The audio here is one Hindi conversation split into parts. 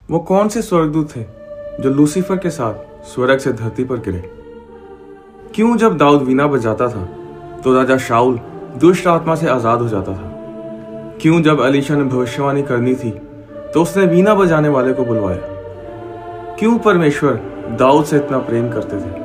वो कौन से स्वर्गदूत थे जो लूसीफर के साथ स्वर्ग से धरती पर गिरे? क्यों जब दाऊद वीणा बजाता था तो राजा शाऊल दुष्ट आत्मा से आजाद हो जाता था? क्यों जब एलीशा ने भविष्यवाणी करनी थी तो उसने वीणा बजाने वाले को बुलवाया? क्यों परमेश्वर दाऊद से इतना प्रेम करते थे?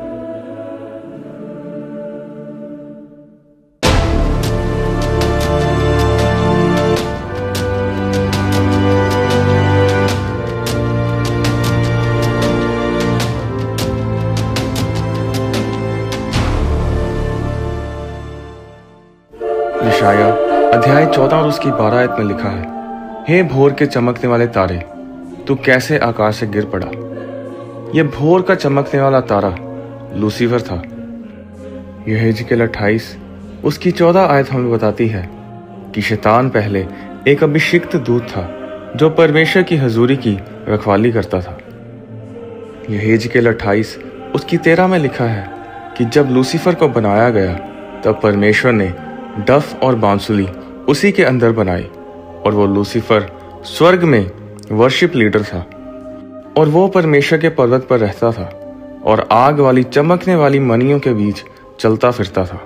यशाया अध्याय 14 और उसकी 12 आयत में लिखा है, हे भोर के चमकने वाले तारे, तू कैसे आकाश से गिर पड़ा। यह भोर का चमकने वाला तारा लूसीफर था। यह यहेजकेल 28 उसकी 14 आयत हमें बताती है कि शैतान पहले एक अभिषिक्त दूत था जो परमेश्वर की हजूरी की रखवाली करता था। यह यहेजकेल 28 उसकी 13 में लिखा है कि जब लूसीफर को बनाया गया तब परमेश्वर ने डफ और बांसुली उसी के अंदर बनाई, और वो लूसीफर स्वर्ग में वर्शिप लीडर था और वो परमेश्वर के पर्वत पर रहता था और आग वाली चमकने वाली मणियों के बीच चलता फिरता था।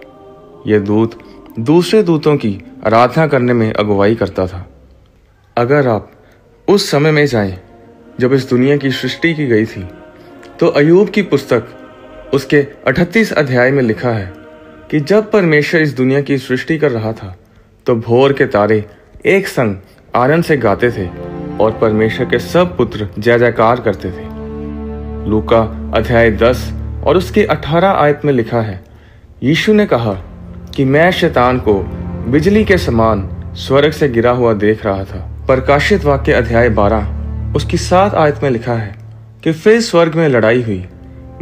यह दूत दूसरे दूतों की आराधना करने में अगुवाई करता था। अगर आप उस समय में जाएं जब इस दुनिया की सृष्टि की गई थी तो अय्यूब की पुस्तक उसके 38 अध्याय में लिखा है कि जब परमेश्वर इस दुनिया की सृष्टि कर रहा था तो भोर के तारे एक संग आनंद से गाते थे और परमेश्वर के सब पुत्र जय जयकार करते थे। लूका अध्याय 10 और उसके 18 आयत में लिखा है, यीशु ने कहा कि मैं शैतान को बिजली के समान स्वर्ग से गिरा हुआ देख रहा था। प्रकाशित वाक्य अध्याय 12 उसकी 7 आयत में लिखा है कि फिर स्वर्ग में लड़ाई हुई।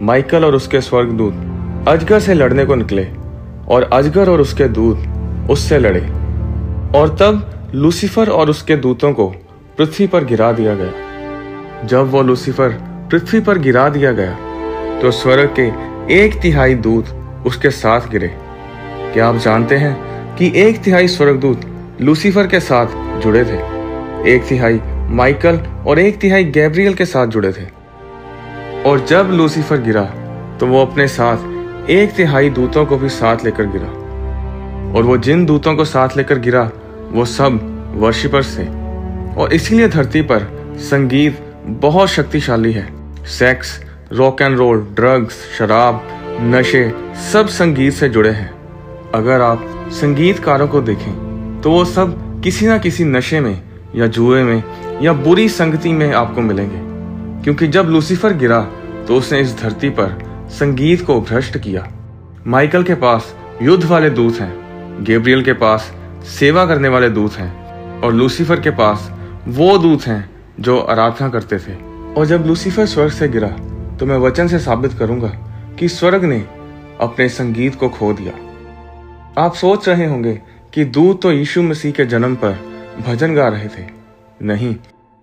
माइकल और उसके स्वर्गदूत अजगर से लड़ने को निकले और अजगर और उसके दूत उससे लड़े, और तब लूसीफर और उसके दूतों को पृथ्वी पर गिरा दिया गया। जब वो लूसीफर पृथ्वी पर गिरा दिया गया तो स्वर्ग के 1/3 दूत उसके साथ गिरे। क्या आप जानते हैं कि 1/3 स्वर्गदूत लूसीफर के साथ जुड़े थे? 1/3 माइकल और 1/3 गैब्रियल के साथ जुड़े थे। और जब लूसीफर गिरा तो वो अपने साथ 1/3 दूतों को भी साथ लेकर गिरा, और वो जिन दूतों को साथ लेकर गिरा वो सब वर्शिपर्स थे। और इसीलिए धरती पर संगीत बहुत शक्तिशाली है। Sex, rock and roll, drugs, शराब, नशे सब संगीत से जुड़े हैं। अगर आप संगीतकारों को देखें तो वो सब किसी ना किसी नशे में या जुए में या बुरी संगति में आपको मिलेंगे, क्योंकि जब लूसीफर गिरा तो उसने इस धरती पर संगीत को भ्रष्ट किया। माइकल के पास युद्ध वाले दूत हैं, गैब्रियल के पास सेवा करने वाले दूत हैं, और लूसीफर के पास वो दूत हैं जो आराधना करते थे। और जब लूसीफर स्वर्ग से गिरा तो मैं वचन से साबित करूंगा कि स्वर्ग ने अपने संगीत को खो दिया। आप सोच रहे होंगे कि दूत तो यीशु मसीह के जन्म पर भजन गा रहे थे। नहीं,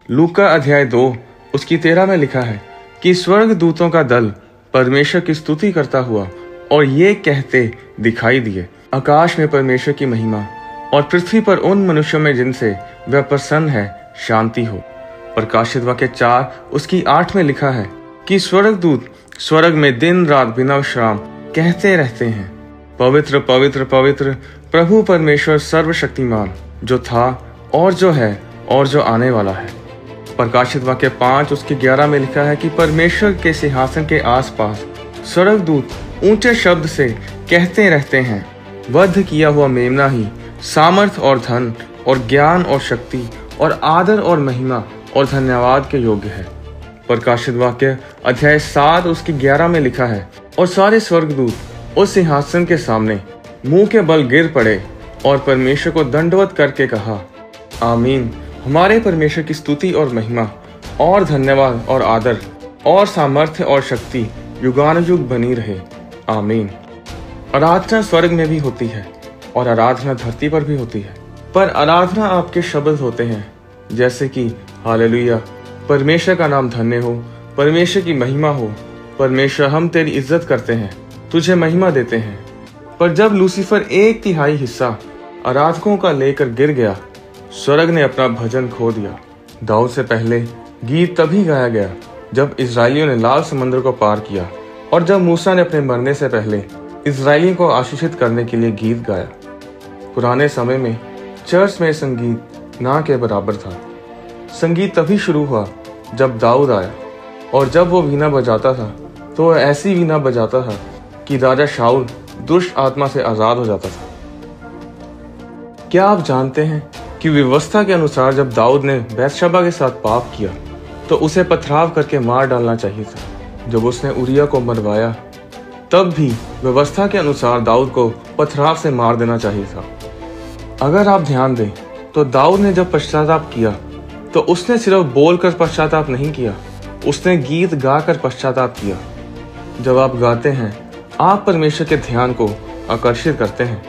लूका अध्याय 2 उसकी 13 में लिखा है कि स्वर्ग दूतों का दल परमेश्वर की स्तुति करता हुआ और ये कहते दिखाई दिए, आकाश में परमेश्वर की महिमा और पृथ्वी पर उन मनुष्यों में जिनसे वह प्रसन्न है शांति हो। प्रकाशित वाक्य 4 उसकी 8 में लिखा है कि स्वर्गदूत स्वर्ग में दिन रात बिना विश्राम कहते रहते हैं, पवित्र पवित्र पवित्र प्रभु परमेश्वर सर्वशक्तिमान, जो था और जो है और जो आने वाला है। प्रकाशित वाक्य 5 उसकी 11 में लिखा है कि परमेश्वर के सिंहासन के आसपास स्वर्गदूत ऊंचे शब्द से कहते रहते हैं, वध किया हुआ मेमना ही सामर्थ और धन और ज्ञान और शक्ति और आदर और महिमा और धन्यवाद के योग्य है। प्रकाशित वाक्य अध्याय 7 उसकी 11 में लिखा है, और सारे स्वर्गदूत उस सिंहासन के सामने मुंह के बल गिर पड़े और परमेश्वर को दंडवत करके कहा, आमीन। हमारे परमेश्वर की स्तुति और महिमा और धन्यवाद और आदर और सामर्थ्य और शक्ति युगानुयुग बनी रहे, आमीन। आराधना स्वर्ग में भी होती है और आराधना धरती पर भी होती है, पर आराधना आपके शब्द होते हैं, जैसे कि हालेलुया, परमेश्वर का नाम धन्य हो, परमेश्वर की महिमा हो, परमेश्वर हम तेरी इज्जत करते हैं, तुझे महिमा देते हैं। पर जब लूसीफर 1/3 हिस्सा आराधकों का लेकर गिर गया, स्वर्ग ने अपना भजन खो दिया। दाऊद से पहले गीत तभी गाया गया जब इजरायलियों ने लाल समुद्र को पार किया और जब मूसा ने अपने मरने से पहले इजरायलियों को आशीषित करने के लिए गीत गाया। पुराने समय में चर्च में संगीत ना के बराबर था। संगीत तभी शुरू हुआ जब दाऊद आया, और जब वो वीणा बजाता था तो वह ऐसी वीणा बजाता था कि राजा शाऊल दुष्ट आत्मा से आजाद हो जाता था। क्या आप जानते हैं कि व्यवस्था के अनुसार जब दाऊद ने बैतशबा के साथ पाप किया तो उसे पथराव करके मार डालना चाहिए था। जब उसने उरिया को मरवाया तब भी व्यवस्था के अनुसार दाऊद को पथराव से मार देना चाहिए था। अगर आप ध्यान दें तो दाऊद ने जब पश्चाताप किया तो उसने सिर्फ बोलकर पश्चाताप नहीं किया, उसने गीत गाकर पश्चाताप किया। जब आप गाते हैं आप परमेश्वर के ध्यान को आकर्षित करते हैं।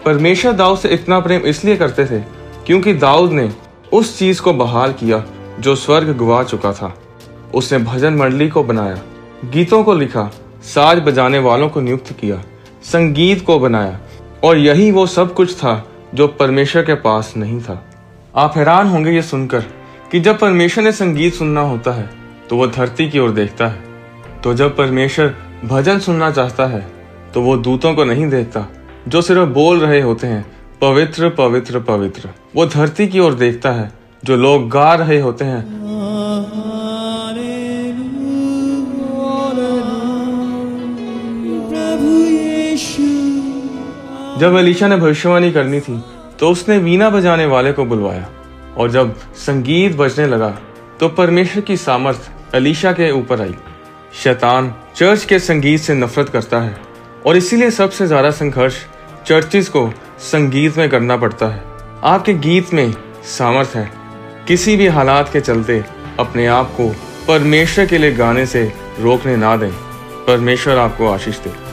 परमेश्वर दाऊद से इतना प्रेम इसलिए करते थे क्योंकि दाऊद ने उस चीज को बहाल किया जो स्वर्ग गवा चुका था। उसने भजन मंडली को बनाया, गीतों को लिखा, साज बजाने वालों को नियुक्त किया, संगीत को बनाया, और यही वो सब कुछ था जो परमेश्वर के पास नहीं था। आप हैरान होंगे ये सुनकर कि जब परमेश्वर ने संगीत सुनना होता है तो वो धरती की ओर देखता है। तो जब परमेश्वर भजन सुनना चाहता है तो वो दूतों को नहीं देखता जो सिर्फ बोल रहे होते हैं पवित्र पवित्र पवित्र। वो धरती की ओर देखता है जो लोग गा रहे होते हैं। जब एलीशा ने भविष्यवाणी करनी थी तो उसने वीणा बजाने वाले को बुलवाया, और जब संगीत बजने लगा तो परमेश्वर की सामर्थ एलीशा के ऊपर आई। शैतान चर्च के संगीत से नफरत करता है और इसीलिए सबसे ज्यादा संघर्ष चर्चिस को संगीत में करना पड़ता है। आपके गीत में सामर्थ है। किसी भी हालात के चलते अपने आप को परमेश्वर के लिए गाने से रोकने ना दें। परमेश्वर आपको आशीष दे।